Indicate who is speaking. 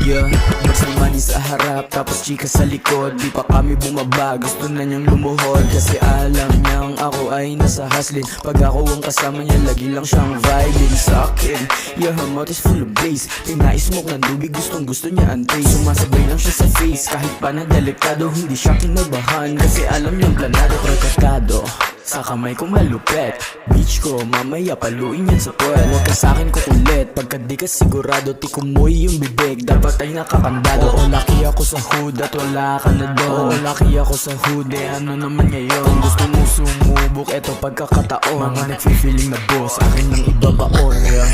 Speaker 1: Yeah, boss ni money sa harap, tapos chika sa likod. Di pa kami bumaba, gusto na niyang lumuhod. Kasi alam niyang ako ay nasa hustling. Pag ako ang kasama niya, lagi lang siyang vibing sa akin. Yeah, her mouth is full of bass. Pinai-smoke ng tubig, gustong gusto niya antay. Sumasabay lang siya sa face, kahit pa na delikado. Hindi siya kinabahan, kasi alam niyang planado. Rekatado, sa kamay kong malupet. Beach ko, mamaya paluin yan sa puwet. Huwag ka sa'kin kukulit, pagka di ka sigurado. Tikumoy yung bibig, dapat ay nakakandado. Oo, laki ako sa hood at wala ka na doon. Oo, laki ako sa hood, ano naman ngayon? Gusto mo sumubok, eto pagkakataon. Mga nagfi-feeling na boss, akin nang ibabaon, yeah.